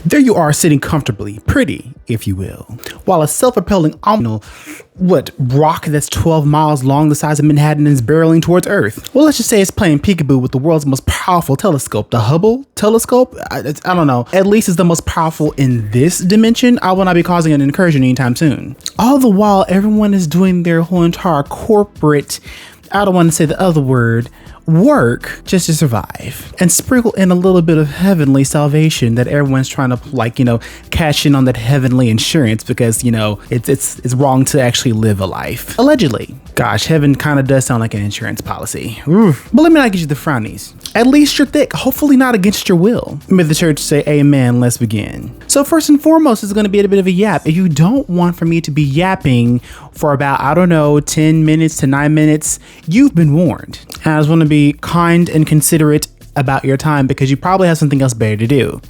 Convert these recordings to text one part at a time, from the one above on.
There you are, sitting comfortably, pretty, if you will, while a self-propelling rock that's 12 miles long, the size of Manhattan, is barreling towards Earth. Well, let's just say it's playing peekaboo with the world's most powerful telescope, the Hubble telescope. I don't know. At least it's the most powerful in this dimension. I will not be causing an incursion anytime soon. All the while, everyone is doing their whole entire corporate, I don't want to say the other word, work just to survive, and sprinkle in a little bit of heavenly salvation that everyone's trying to cash in on that heavenly insurance because it's wrong to actually live a life. Allegedly. Gosh, heaven kind of does sound like an insurance policy. Oof. But let me not get you the frownies. At least you're thick, hopefully not against your will. May the church say amen. Let's begin. So first and foremost, it's going to be a bit of a yap. If you don't want for me to be yapping for about, 10 minutes to 9 minutes, you've been warned. And I just want to be kind and considerate about your time because you probably have something else better to do.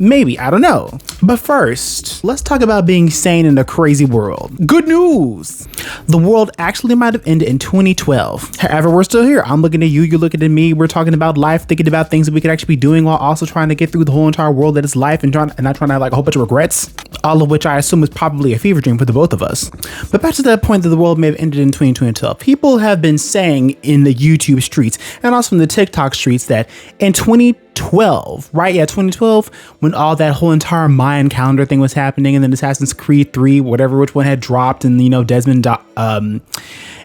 Maybe, I don't know. But first, let's talk about being sane in a crazy world. Good news! The world actually might have ended in 2012. However, we're still here. I'm looking at you, you're looking at me. We're talking about life, thinking about things that we could actually be doing while also trying to get through the whole entire world that is life and not trying to have a whole bunch of regrets. All of which I assume is probably a fever dream for the both of us. But back to that point that the world may have ended in 2012. People have been saying in the YouTube streets and also in the TikTok streets that in 2012, right? Yeah, 2012, when all that whole entire Mayan calendar thing was happening, and then Assassin's Creed 3, which one had dropped, and Desmond, and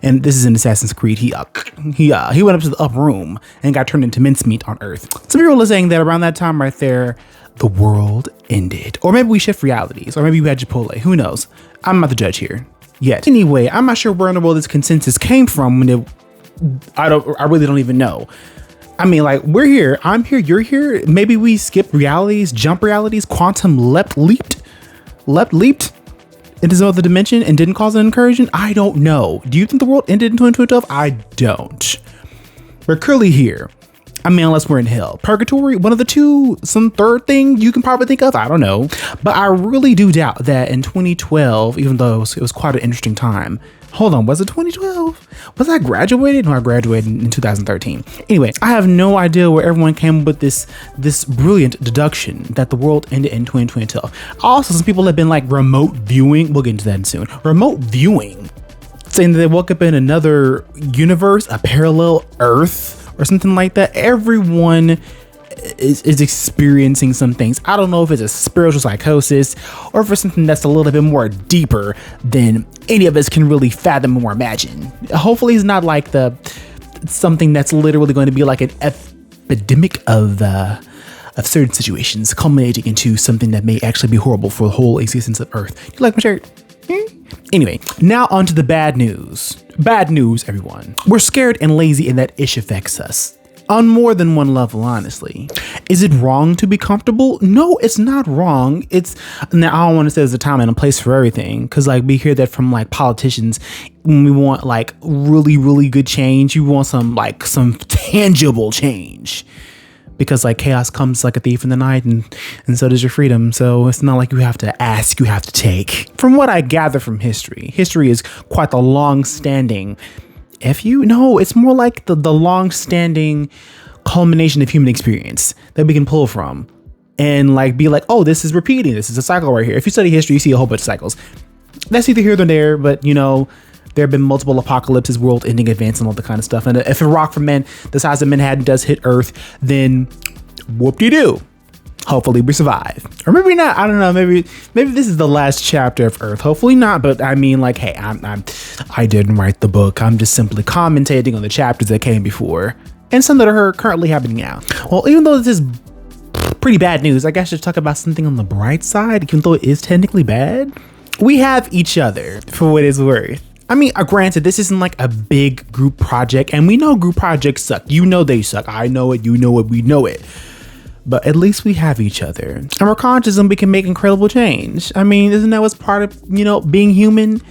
this is in Assassin's Creed, he went up to the upper room and got turned into mincemeat on Earth. Some people are saying that around that time right there, the world ended. Or maybe we shift realities, or maybe we had Chipotle, who knows? I'm not the judge here yet. Anyway, I'm not sure where in the world this consensus came from I really don't even know. I mean, we're here, I'm here, you're here. Maybe we skipped realities, jump realities, quantum leaped into some other dimension and didn't cause an incursion. I don't know. Do you think the world ended in 2012? I don't. We're clearly here. I mean, unless we're in hell, purgatory, one of the two, some third thing you can probably think of. I don't know. But I really do doubt that in 2012, even though it was quite an interesting time. Hold on, was it 2012? Was I graduated? No, I graduated in 2013. Anyway, I have no idea where everyone came up with this brilliant deduction that the world ended in 2012. Also, some people have been remote viewing. We'll get into that soon. Remote viewing, saying that they woke up in another universe, a parallel Earth, or something like that. Everyone is experiencing some things. I don't know if it's a spiritual psychosis or if it's something that's a little bit more deeper than any of us can really fathom or imagine. Hopefully it's not something that's literally going to be an epidemic of certain situations culminating into something that may actually be horrible for the whole existence of Earth. You like my shirt? Anyway, now on to the bad news. Bad news, everyone. We're scared and lazy, and that ish affects us on more than one level, honestly. Is it wrong to be comfortable? No, it's not wrong. Now I don't want to say there's a time and a place for everything, because we hear that from politicians when we want really, really good change. You want some tangible change. Because chaos comes like a thief in the night, and so does your freedom. So it's not like you have to ask, you have to take. From what I gather from history is quite the long-standing No, it's more like the long-standing culmination of human experience that we can pull from and be oh, this is repeating. This is a cycle right here. If you study history, you see a whole bunch of cycles. That's either here or there, but there have been multiple apocalypses, world-ending events, and all that kind of stuff. And if a rock from the size of Manhattan does hit Earth, then whoop-de-doo. Hopefully we survive. Or maybe not. I don't know. Maybe this is the last chapter of Earth. Hopefully not. But I mean, hey, I didn't write the book. I'm just simply commentating on the chapters that came before and some that are currently happening now. Well, even though this is pretty bad news, I guess I should talk about something on the bright side, even though it is technically bad. We have each other, for what it's worth. I mean, granted, this isn't a big group project, and we know group projects suck. They suck. I know it. You know it. We know it. But at least we have each other, and we're conscious and we can make incredible change. I mean, isn't that what's part of, being human?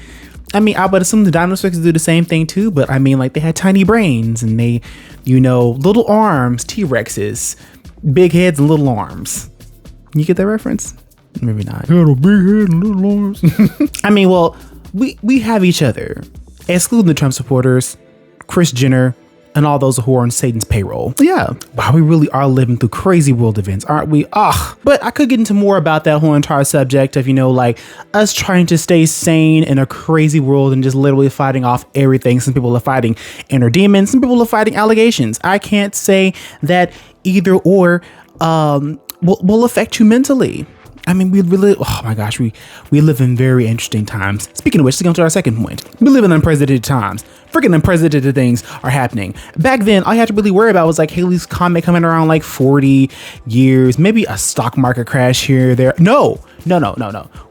I mean, I would assume the dinosaurs do the same thing too, but I mean, they had tiny brains and they, little arms, T-Rexes, big heads and little arms. You get that reference? Maybe not. Had a big head and little arms. I mean, well, we have each other, excluding the Trump supporters, Kris Jenner, and all those who are on Satan's payroll. Yeah, wow, we really are living through crazy world events, aren't we? But I could get into more about that whole entire subject of, like us trying to stay sane in a crazy world and just literally fighting off everything. Some people are fighting inner demons, some people are fighting allegations. I can't say that either or will affect you mentally. I mean, we really, oh my gosh, we live in very interesting times. Speaking of which, let's go to our second point. We live in unprecedented times. Freaking unprecedented things are happening. Back then, all you had to really worry about was like Halley's Comet coming around like 40 years, maybe a stock market crash here or there. No.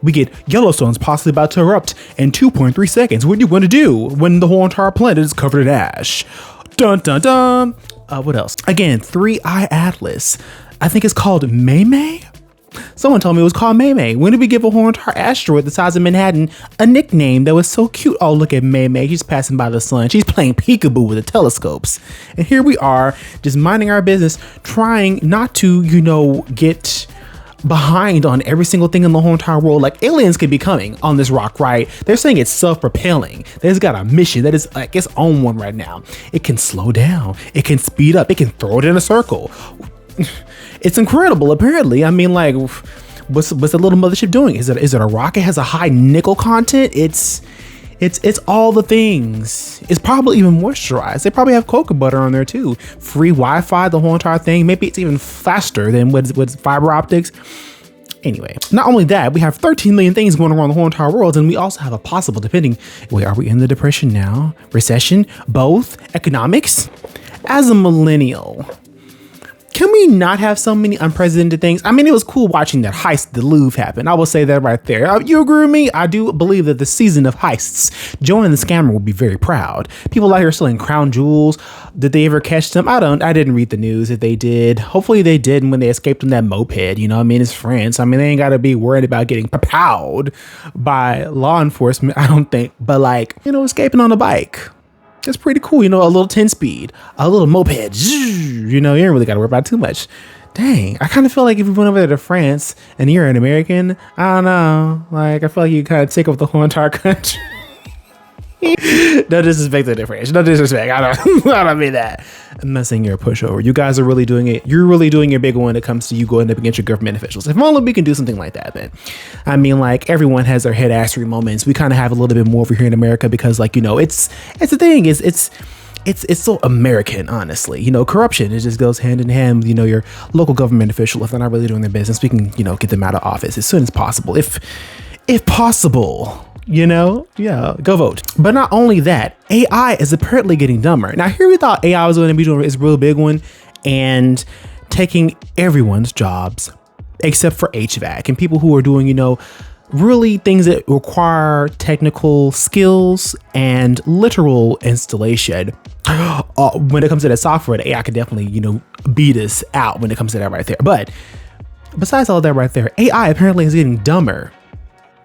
We get Yellowstone's possibly about to erupt in 2.3 seconds. What do you want to do when the whole entire planet is covered in ash? Dun, dun, dun. What else? Again, 3-Eye Atlas. I think it's called Maymay. Someone told me it was called Maymay. When did we give a whole entire asteroid the size of Manhattan a nickname that was so cute? Oh, look at Maymay. She's passing by the sun. She's playing peekaboo with the telescopes. And here we are just minding our business, trying not to, get behind on every single thing in the whole entire world. Like aliens could be coming on this rock, right? They're saying it's self-propelling. It's got a mission that is like its own one right now. It can slow down. It can speed up. It can throw it in a circle. It's incredible, apparently. I mean, like, what's the little mothership doing? Is it a rocket? It has a high nickel content? It's all the things. It's probably even moisturized. They probably have cocoa butter on there too. Free Wi-Fi, the whole entire thing. Maybe it's even faster than what's fiber optics. Anyway, not only that, we have 13 million things going around the whole entire world, and we also have a possible, are we in the depression now? Recession? Both? Economics? As a millennial, can we not have so many unprecedented things? I mean, it was cool watching that heist at the Louvre happen. I will say that right there. You agree with me? I do believe that the season of heists, Joanne the Scammer will be very proud. People out here selling crown jewels. Did they ever catch them? I didn't read the news if they did. Hopefully they did when they escaped on that moped. It's France. I mean, they ain't got to be worried about getting powed by law enforcement, I don't think. But escaping on a bike. It's pretty cool, a little 10 speed, a little moped, you don't really got to worry about too much. Dang, I kind of feel like if you went over there to France and you're an American, I don't know, I feel like you kind of take over the whole entire country. No disrespect to the French, no disrespect, I don't mean that. I'm not saying you're a pushover. You guys are really doing it. You're really doing your big one when it comes to you going up against your government officials. If only we can do something like that, man. I mean, everyone has their head assery moments. We kind of have a little bit more over here in America because it's the thing. It's so American, honestly. Corruption, it just goes hand in hand with, your local government official. If they're not really doing their business, we can, get them out of office as soon as possible. If possible. Yeah, go vote. But not only that, AI is apparently getting dumber. Now, here we thought AI was going to be doing this real big one and taking everyone's jobs except for HVAC and people who are doing, really things that require technical skills and literal installation. When it comes to that software, the AI can definitely, beat us out when it comes to that right there. But besides all that right there, AI apparently is getting dumber.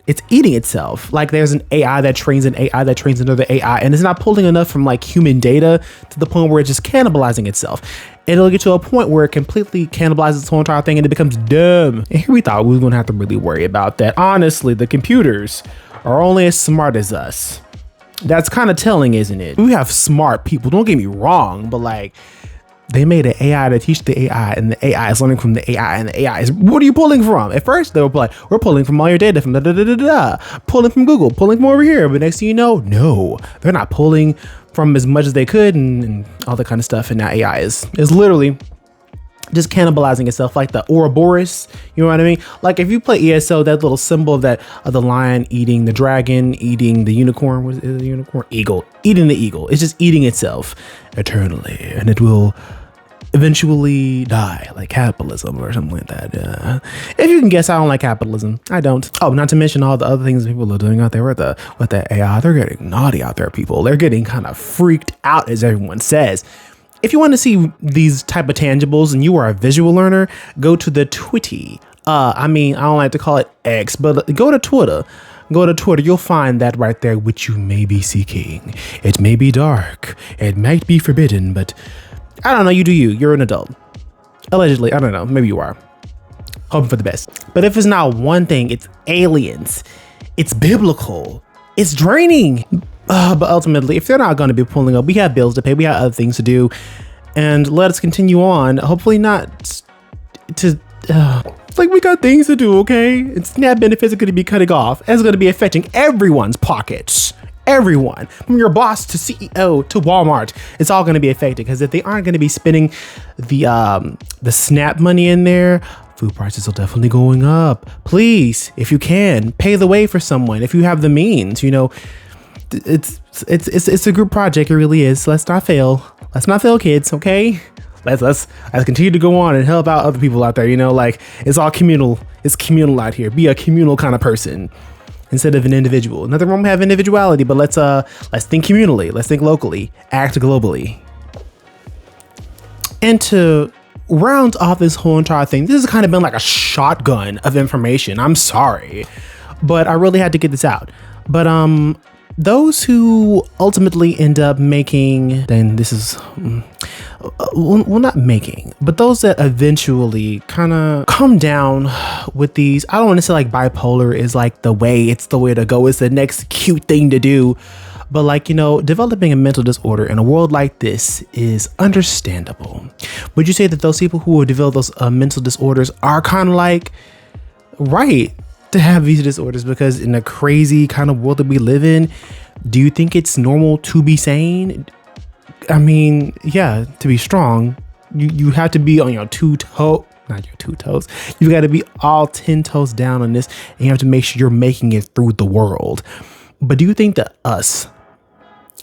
It's eating itself. There's an AI that trains an AI that trains another AI, and it's not pulling enough from human data to the point where it's just cannibalizing itself. It'll get to a point where it completely cannibalizes its whole entire thing and it becomes dumb. And here we thought we were gonna have to really worry about that. Honestly, the computers are only as smart as us. That's kind of telling, isn't it? We have smart people, don't get me wrong, but they made an AI to teach the AI, and the AI is learning from the AI, and the AI is, what are you pulling from? At first, they were like, we're pulling from all your data from pulling from Google, pulling from over here. But next thing you know, no, they're not pulling from as much as they could and all that kind of stuff. And now AI is literally just cannibalizing itself, like the Ouroboros. You know what I mean? If you play ESO, that little symbol of the lion eating the dragon, eating the unicorn. What is it, the unicorn? Eagle. Eating the eagle. It's just eating itself eternally, and it will eventually die, like capitalism or something like that. If you can guess, I don't like capitalism. I don't. Oh, not to mention all the other things people are doing out there with the AI. They're getting naughty out there, people. They're getting kind of freaked out, as everyone says. If you want to see these type of tangibles and you are a visual learner, go to the Twitty. I don't like to call it X, but go to Twitter. Go to Twitter. You'll find that right there, which you may be seeking. It may be dark. It might be forbidden, but I don't know. You do you. You're an adult. Allegedly. I don't know. Maybe you are. Hoping for the best. But if it's not one thing, it's aliens. It's biblical. It's draining. But ultimately, if they're not going to be pulling up, we have bills to pay, we have other things to do, and let us continue on. Hopefully not to, like, we got things to do, okay? And SNAP benefits are going to be cutting off. It's going to be affecting everyone's pockets. Everyone, from your boss to CEO to Walmart, it's all going to be affected, because if they aren't going to be spending the SNAP money in there, food prices are definitely going up. Please, if you can, pay the way for someone if you have the means. You know, it's a group project. It really is. Let's not fail. Let's not fail, kids. Okay. Let's continue to go on and help out other people out there. You know, like, it's all communal. It's communal out here. Be a communal kind of person instead of an individual. Nothing wrong with having individuality, but let's think communally. Let's think locally. Act globally. And to round off this whole entire thing, this has kind of been like a shotgun of information. I'm sorry, but I really had to get this out. But those who ultimately end up making, then this is, well, not making, but those that eventually kind of come down with these, I don't want to say like bipolar is like it's the way to go, it's the next cute thing to do, but like, you know, developing a mental disorder in a world like this is understandable. Would you say that those people who develop those mental disorders are kind of like right to have these disorders, because in a crazy kind of world that we live in, do you think it's normal to be sane? I mean, yeah, to be strong, you have to be on your not your two toes. You got to be all 10 toes down on this, and you have to make sure you're making it through the world. But do you think that us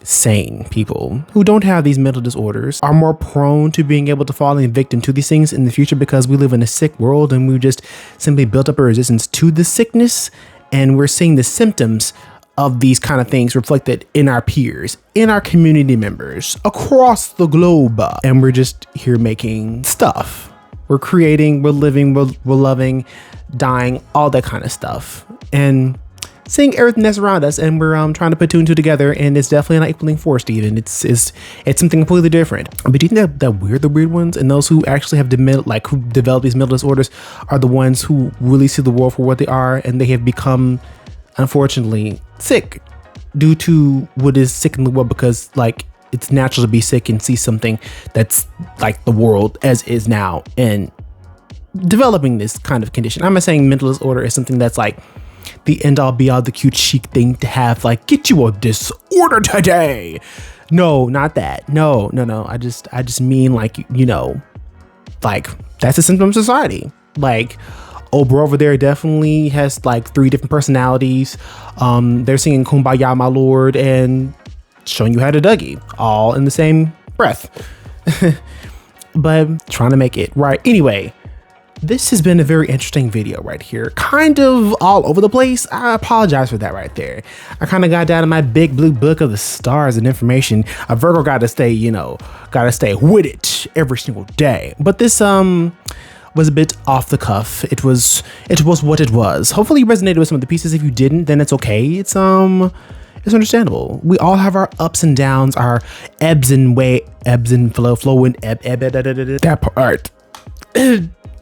sane people who don't have these mental disorders are more prone to being able to fall victim to these things in the future, because we live in a sick world and we just simply built up a resistance to the sickness, and we're seeing the symptoms of these kind of things reflected in our peers, in our community members across the globe, and we're just here making stuff. We're creating, we're living, we're loving, dying, all that kind of stuff, and seeing everything that's around us, and we're trying to put two and two together, and it's definitely not equaling force, Steven. It's something completely different. But do you think that we're the weird ones, and those who actually have who develop these mental disorders are the ones who really see the world for what they are, and they have become, unfortunately, sick due to what is sick in the world, because like it's natural to be sick and see something that's like the world as is now, and developing this kind of condition. I'm not saying mental disorder is something that's like the end all be all, the cute chic thing to have, like, get you a disorder today. No, not that. No. I just mean, like, you know, like, that's a symptom of society. Like, oh, bro over there definitely has like 3 different personalities. They're singing Kumbaya, my lord, and showing you how to Dougie all in the same breath. But trying to make it right. Anyway, this has been a very interesting video right here. Kind of all over the place. I apologize for that right there. I kind of got down in my big blue book of the stars and information. A Virgo got to stay, you know, got to stay with it every single day. But this was a bit off the cuff. It was what it was. Hopefully you resonated with some of the pieces. If you didn't, then it's okay. It's understandable. We all have our ups and downs, our ebbs and flow and that part.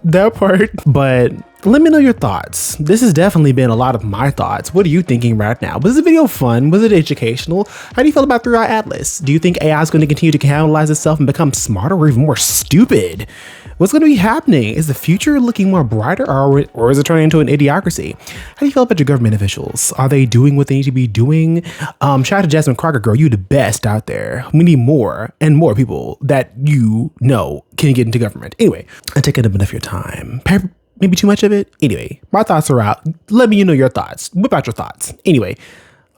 That part. But let me know your thoughts. This has definitely been a lot of my thoughts. What are you thinking right now? Was the video fun? Was it educational? How do you feel about 3i Atlas? Do you think AI is going to continue to cannibalize itself and become smarter or even more stupid? What's going to be happening? Is the future looking more brighter, or is it turning into an idiocracy? How do you feel about your government officials? Are they doing what they need to be doing? Shout out to Jasmine Crocker, girl. You the best out there. We need more and more people that you know can get into government. Anyway, I take a bit of your time. Maybe too much of it. Anyway, my thoughts are out. Let me know your thoughts. Whip out your thoughts. Anyway,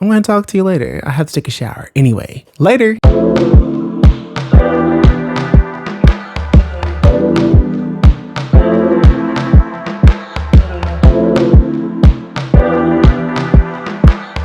I'm going to talk to you later. I have to take a shower. Anyway, later.